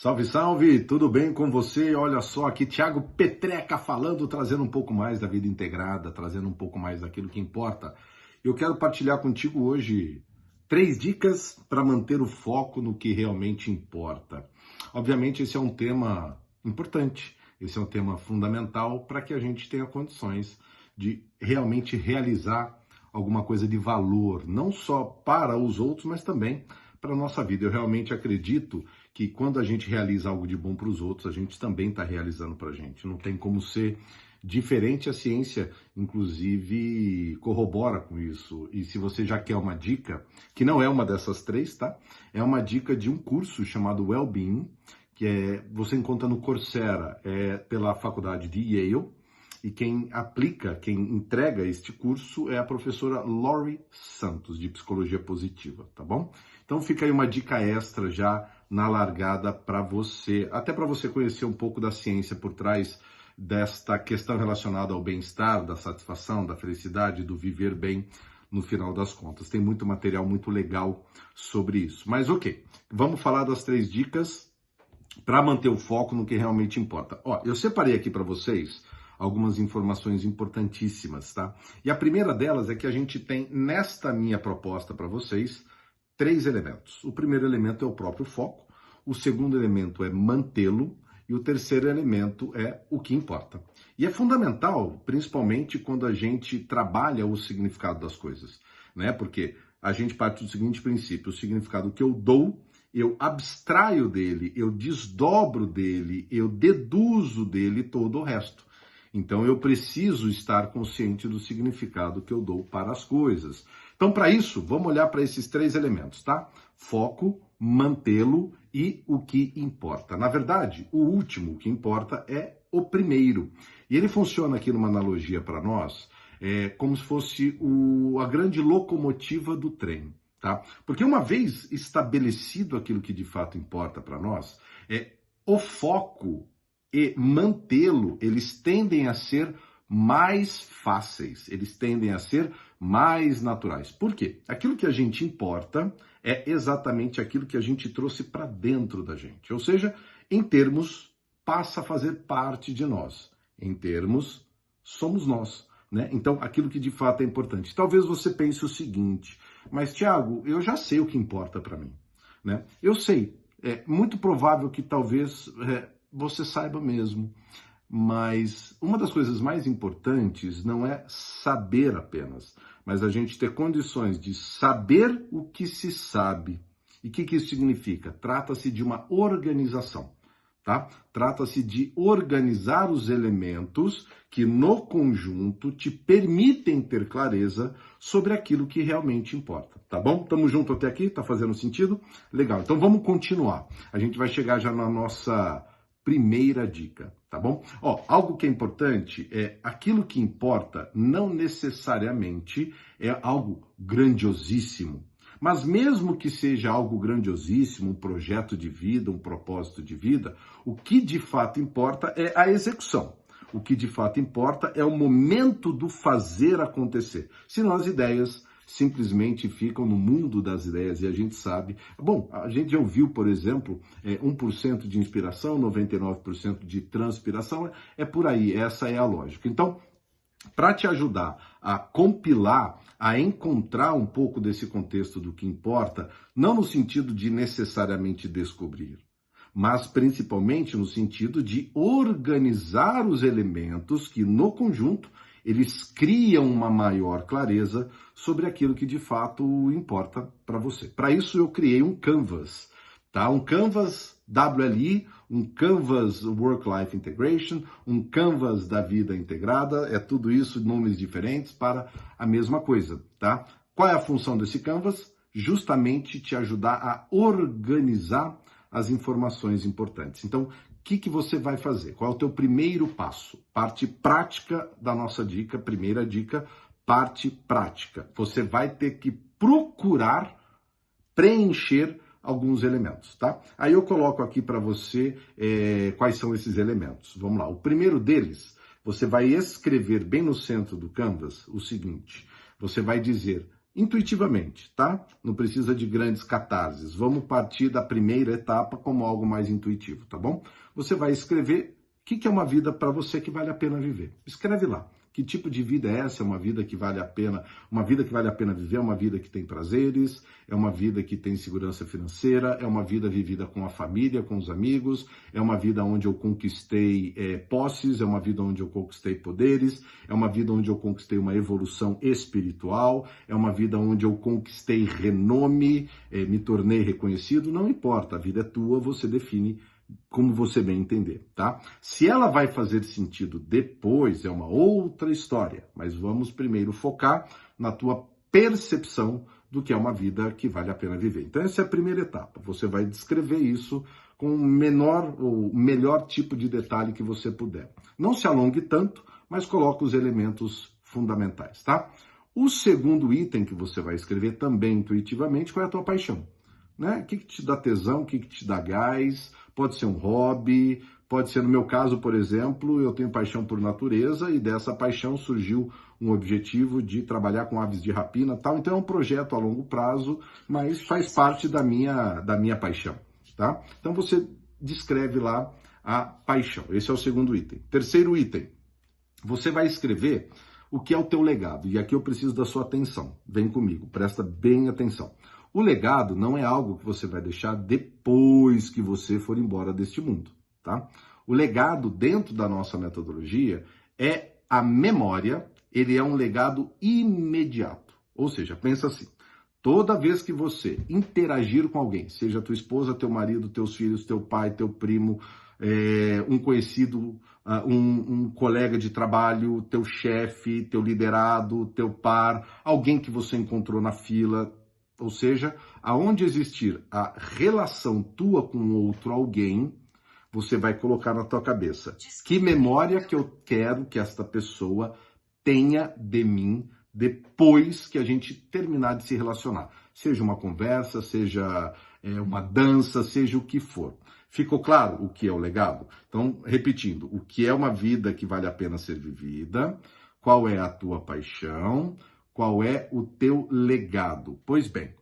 Salve, salve! Tudo bem com você? Olha só, aqui Thiago Petreca falando, trazendo um pouco mais da vida integrada, trazendo um pouco mais daquilo que importa. Eu quero partilhar contigo hoje 3 dicas para manter o foco no que realmente importa. Obviamente, esse é um tema importante, esse é um tema fundamental para que a gente tenha condições de realmente realizar alguma coisa de valor, não só para os outros, mas também para a nossa vida. Eu realmente acredito que quando a gente realiza algo de bom para os outros, a gente também está realizando para a gente. Não tem como ser diferente. A ciência, inclusive, corrobora com isso. E se você já quer uma dica, que não é uma dessas 3, tá? É uma dica de um curso chamado Wellbeing, você encontra no Coursera, pela faculdade de Yale. E quem aplica, quem entrega este curso é a professora Laurie Santos, de Psicologia Positiva, tá bom? Então fica aí uma dica extra já na largada para você, até para você conhecer um pouco da ciência por trás desta questão relacionada ao bem-estar, da satisfação, da felicidade, do viver bem no final das contas. Tem muito material muito legal sobre isso. Mas ok, vamos falar das 3 dicas para manter o foco no que realmente importa. Ó, eu separei aqui para vocês algumas informações importantíssimas, tá? E a primeira delas é que a gente tem, nesta minha proposta para vocês, 3 elementos. O primeiro elemento é o próprio foco, o segundo elemento é mantê-lo e o terceiro elemento é o que importa. E é fundamental, principalmente quando a gente trabalha o significado das coisas, né? Porque a gente parte do seguinte princípio: o significado que eu dou, eu abstraio dele, eu desdobro dele, eu deduzo dele todo o resto. Então, eu preciso estar consciente do significado que eu dou para as coisas. Então, para isso, vamos olhar para esses 3 elementos, tá? Foco, mantê-lo e o que importa. Na verdade, o último, o que importa, é o primeiro. E ele funciona aqui numa analogia para nós, como se fosse a grande locomotiva do trem, tá? Porque uma vez estabelecido aquilo que de fato importa para nós, o foco e mantê-lo, eles tendem a ser mais fáceis, eles tendem a ser mais naturais. Por quê? Aquilo que a gente importa é exatamente aquilo que a gente trouxe para dentro da gente. Ou seja, em termos, passa a fazer parte de nós. Em termos, somos nós, né? Então, aquilo que de fato é importante. Talvez você pense o seguinte: mas Thiago, eu já sei o que importa para mim, né? Eu sei. É muito provável que talvez você saiba mesmo, mas uma das coisas mais importantes não é saber apenas, mas a gente ter condições de saber o que se sabe. E o que isso significa? Trata-se de uma organização, tá? Trata-se de organizar os elementos que no conjunto te permitem ter clareza sobre aquilo que realmente importa, tá bom? Tamo junto até aqui? Tá fazendo sentido? Legal, então vamos continuar. A gente vai chegar já na nossa primeira dica, tá bom? Ó, algo que é importante é aquilo que importa não necessariamente é algo grandiosíssimo, mas mesmo que seja algo grandiosíssimo, um projeto de vida, um propósito de vida, o que de fato importa é a execução. O que de fato importa é o momento do fazer acontecer. Senão as ideias simplesmente ficam no mundo das ideias e a gente sabe. Bom, a gente já ouviu, por exemplo, 1% de inspiração, 99% de transpiração, é por aí, essa é a lógica. Então, para te ajudar a compilar, a encontrar um pouco desse contexto do que importa, não no sentido de necessariamente descobrir, mas principalmente no sentido de organizar os elementos que, no conjunto, eles criam uma maior clareza sobre aquilo que de fato importa para você. Para isso eu criei um Canvas, tá? Um Canvas WLI, um Canvas Work-Life Integration, um Canvas da vida integrada, é tudo isso, nomes diferentes para a mesma coisa, tá? Qual é a função desse Canvas? Justamente te ajudar a organizar as informações importantes. Então, o que você vai fazer? Qual é o teu primeiro passo? Parte prática da nossa dica, primeira dica, parte prática. Você vai ter que procurar preencher alguns elementos, tá? Aí eu coloco aqui para você quais são esses elementos. Vamos lá. O primeiro deles, você vai escrever bem no centro do Canvas o seguinte: você vai dizer intuitivamente, tá? Não precisa de grandes catarses. Vamos partir da primeira etapa como algo mais intuitivo, tá bom? Você vai escrever o que é uma vida para você que vale a pena viver. Escreve lá. Que tipo de vida é essa? É uma vida que vale a pena, uma vida que vale a pena viver, é uma vida que tem prazeres, é uma vida que tem segurança financeira, é uma vida vivida com a família, com os amigos, é uma vida onde eu conquistei posses, é uma vida onde eu conquistei poderes, é uma vida onde eu conquistei uma evolução espiritual, é uma vida onde eu conquistei renome, me tornei reconhecido, não importa, a vida é tua, você define como você bem entender, tá? Se ela vai fazer sentido depois, é uma outra história, mas vamos primeiro focar na tua percepção do que é uma vida que vale a pena viver. Então essa é a primeira etapa, você vai descrever isso com o menor ou melhor tipo de detalhe que você puder. Não se alongue tanto, mas coloque os elementos fundamentais, tá? O segundo item que você vai escrever também intuitivamente, qual é a tua paixão? Né? O que te dá tesão, o que te dá gás? Pode ser um hobby, pode ser, no meu caso, por exemplo, eu tenho paixão por natureza e dessa paixão surgiu um objetivo de trabalhar com aves de rapina e tal. Então é um projeto a longo prazo, mas faz parte da minha paixão, tá? Então você descreve lá a paixão. Esse é o segundo item. Terceiro item, você vai escrever o que é o teu legado. E aqui eu preciso da sua atenção. Vem comigo, presta bem atenção. O legado não é algo que você vai deixar depois que você for embora deste mundo, tá? O legado dentro da nossa metodologia é a memória, ele é um legado imediato. Ou seja, pensa assim, toda vez que você interagir com alguém, seja tua esposa, teu marido, teus filhos, teu pai, teu primo, um conhecido, um colega de trabalho, teu chefe, teu liderado, teu par, alguém que você encontrou na fila, ou seja, aonde existir a relação tua com outro alguém, você vai colocar na tua cabeça que memória que eu quero que esta pessoa tenha de mim depois que a gente terminar de se relacionar. Seja uma conversa, seja uma dança, seja o que for. Ficou claro o que é o legado? Então, repetindo, o que é uma vida que vale a pena ser vivida, qual é a tua paixão, qual é o teu legado? Pois bem,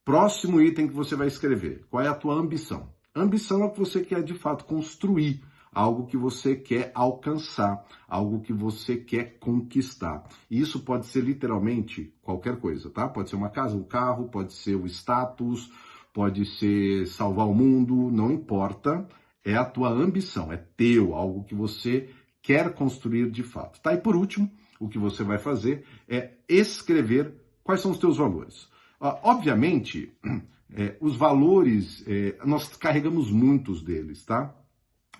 próximo item que você vai escrever, qual é a tua ambição? Ambição é o que você quer de fato construir, algo que você quer alcançar, algo que você quer conquistar. E isso pode ser literalmente qualquer coisa, tá? Pode ser uma casa, um carro, pode ser o status, pode ser salvar o mundo, não importa. É a tua ambição, é teu, algo que você quer construir de fato, tá? E por último, o que você vai fazer é escrever quais são os teus valores. Obviamente, os valores, nós carregamos muitos deles, tá?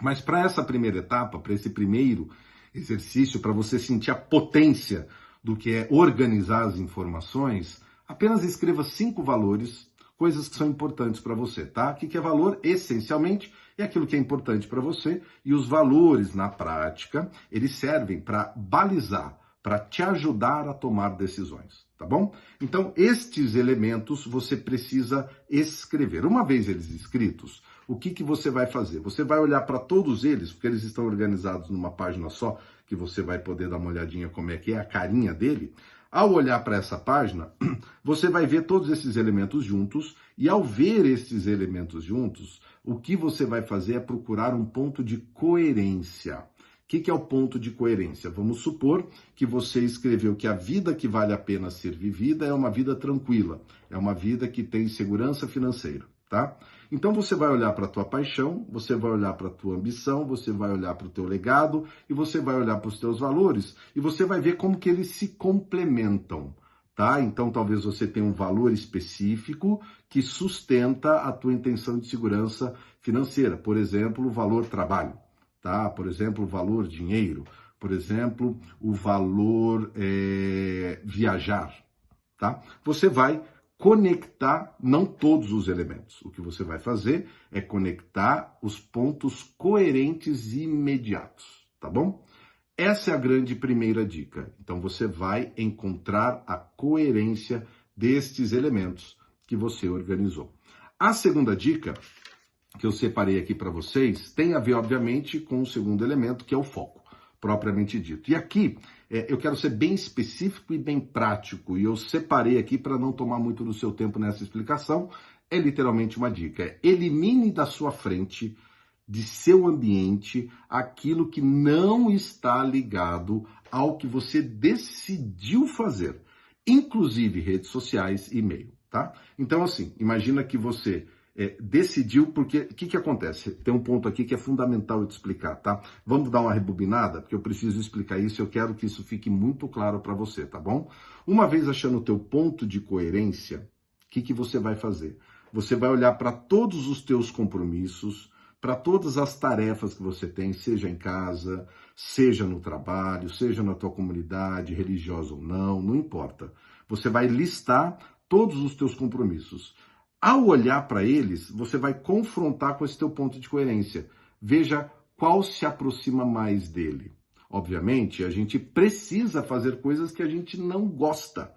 Mas para essa primeira etapa, para esse primeiro exercício, para você sentir a potência do que é organizar as informações, apenas escreva 5 valores, coisas que são importantes para você, tá? O que é valor? Essencialmente, é aquilo que é importante para você, e os valores, na prática, eles servem para balizar, para te ajudar a tomar decisões, tá bom? Então, estes elementos você precisa escrever. Uma vez eles escritos, o que você vai fazer? Você vai olhar para todos eles, porque eles estão organizados numa página só, que você vai poder dar uma olhadinha como é que é a carinha dele. Ao olhar para essa página, você vai ver todos esses elementos juntos, e ao ver esses elementos juntos, o que você vai fazer é procurar um ponto de coerência. O que é o ponto de coerência? Vamos supor que você escreveu que a vida que vale a pena ser vivida é uma vida tranquila, é uma vida que tem segurança financeira, tá? Então você vai olhar para a tua paixão, você vai olhar para a tua ambição, você vai olhar para o teu legado e você vai olhar para os teus valores e você vai ver como que eles se complementam, tá? Então talvez você tenha um valor específico que sustenta a tua intenção de segurança financeira, por exemplo, o valor trabalho. Tá? Por exemplo, o valor dinheiro, por exemplo, o valor viajar, tá? Você vai conectar, não todos os elementos. O que você vai fazer é conectar os pontos coerentes e imediatos, tá bom? Essa é a grande primeira dica. Então você vai encontrar a coerência destes elementos que você organizou. A segunda dica que eu separei aqui para vocês, tem a ver, obviamente, com o segundo elemento, que é o foco. propriamente dito. E aqui eu quero ser bem específico e bem prático, e eu separei aqui para não tomar muito do seu tempo nessa explicação. É literalmente uma dica: elimine da sua frente, de seu ambiente, aquilo que não está ligado ao que você decidiu fazer, inclusive redes sociais e e-mail, tá? Então, assim, imagina que você decidiu, porque o que acontece? Tem um ponto aqui que é fundamental eu te explicar, tá? Vamos dar uma rebobinada, porque eu preciso explicar isso, eu quero que isso fique muito claro para você, tá bom? Uma vez achando o teu ponto de coerência, o que você vai fazer? Você vai olhar para todos os teus compromissos, para todas as tarefas que você tem, seja em casa, seja no trabalho, seja na tua comunidade, religiosa ou não, não importa. Você vai listar todos os teus compromissos. Ao olhar para eles, você vai confrontar com esse teu ponto de coerência. Veja qual se aproxima mais dele. Obviamente, a gente precisa fazer coisas que a gente não gosta.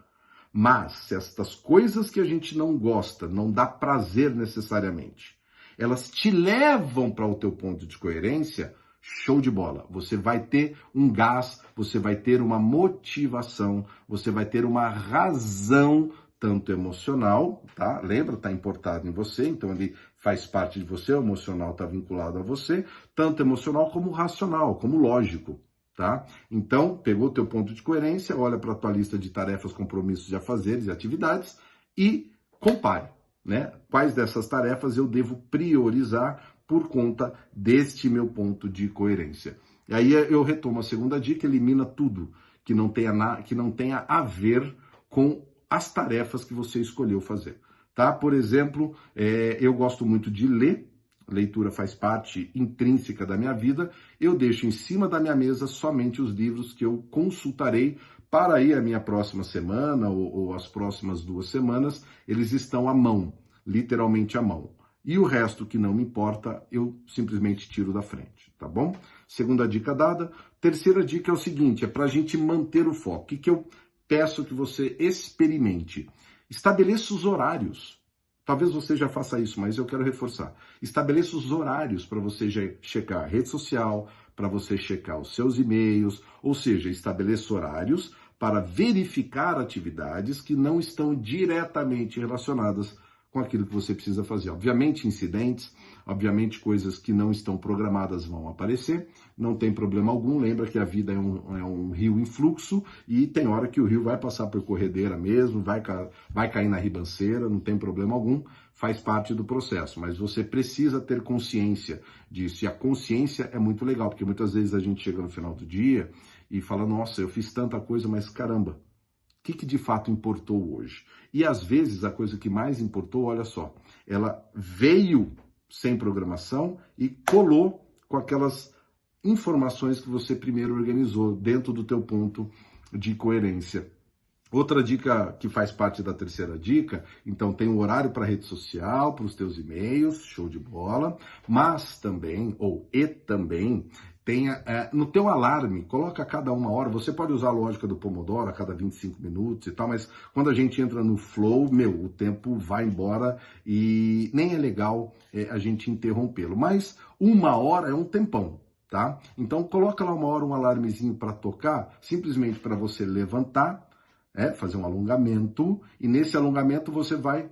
Mas, se estas coisas que a gente não gosta, não dá prazer necessariamente, elas te levam para o teu ponto de coerência, show de bola. Você vai ter um gás, você vai ter uma motivação, você vai ter uma razão, tanto emocional, tá? Lembra, está importado em você, então ele faz parte de você, o emocional está vinculado a você, tanto emocional como racional, como lógico, tá? Então, pegou o teu ponto de coerência, olha para a tua lista de tarefas, compromissos, de afazeres e atividades e compare, né? Quais dessas tarefas eu devo priorizar por conta deste meu ponto de coerência. E aí eu retomo a segunda dica: elimina tudo que não tenha a ver com as tarefas que você escolheu fazer, tá? Por exemplo, eu gosto muito de ler, leitura faz parte intrínseca da minha vida, eu deixo em cima da minha mesa somente os livros que eu consultarei para aí a minha próxima semana ou as próximas 2 semanas, eles estão à mão, literalmente à mão. E o resto que não me importa, eu simplesmente tiro da frente, tá bom? Segunda dica dada. Terceira dica é o seguinte, é para a gente manter o foco. O que eu peço que você experimente? Estabeleça os horários. Talvez você já faça isso, mas eu quero reforçar. Estabeleça os horários para você checar a rede social, para você checar os seus e-mails, ou seja, estabeleça horários para verificar atividades que não estão diretamente relacionadas com aquilo que você precisa fazer. Obviamente, incidentes, obviamente, coisas que não estão programadas vão aparecer, não tem problema algum. Lembra que a vida é um rio em fluxo e tem hora que o rio vai passar por corredeira mesmo, vai cair na ribanceira, não tem problema algum, faz parte do processo. Mas você precisa ter consciência disso. E a consciência é muito legal, porque muitas vezes a gente chega no final do dia e fala, nossa, eu fiz tanta coisa, mas caramba, o que de fato importou hoje? E às vezes a coisa que mais importou, olha só, ela veio sem programação e colou com aquelas informações que você primeiro organizou dentro do teu ponto de coerência. Outra dica que faz parte da terceira dica, então tem um horário para rede social, para os teus e-mails, show de bola, mas também, também, tenha no teu alarme, coloca a cada 1 hora, você pode usar a lógica do Pomodoro a cada 25 minutos e tal, mas quando a gente entra no flow, o tempo vai embora e nem é legal a gente interrompê-lo, mas 1 hora é um tempão, tá? Então coloca lá 1 hora um alarmezinho para tocar, simplesmente para você levantar, fazer um alongamento, e nesse alongamento você vai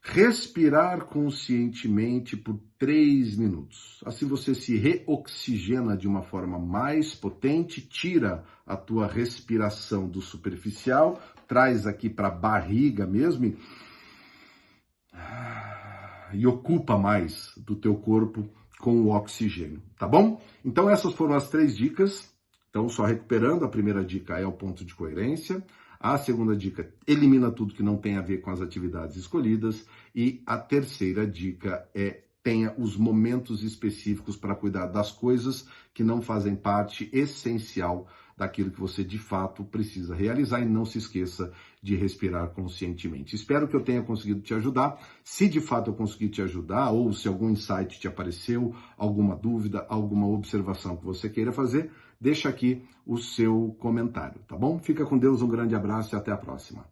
respirar conscientemente por 3 minutos. Assim você se reoxigena de uma forma mais potente, tira a tua respiração do superficial, traz aqui para a barriga mesmo e ocupa mais do teu corpo com o oxigênio, tá bom? Então essas foram as 3 dicas. Então, só recuperando, a primeira dica é o ponto de coerência. A segunda dica, elimina tudo que não tem a ver com as atividades escolhidas. E a terceira dica é tenha os momentos específicos para cuidar das coisas que não fazem parte essencial daquilo que você de fato precisa realizar, e não se esqueça de respirar conscientemente. Espero que eu tenha conseguido te ajudar. Se de fato eu consegui te ajudar, ou se algum insight te apareceu, alguma dúvida, alguma observação que você queira fazer, deixa aqui o seu comentário, tá bom? Fica com Deus, um grande abraço e até a próxima.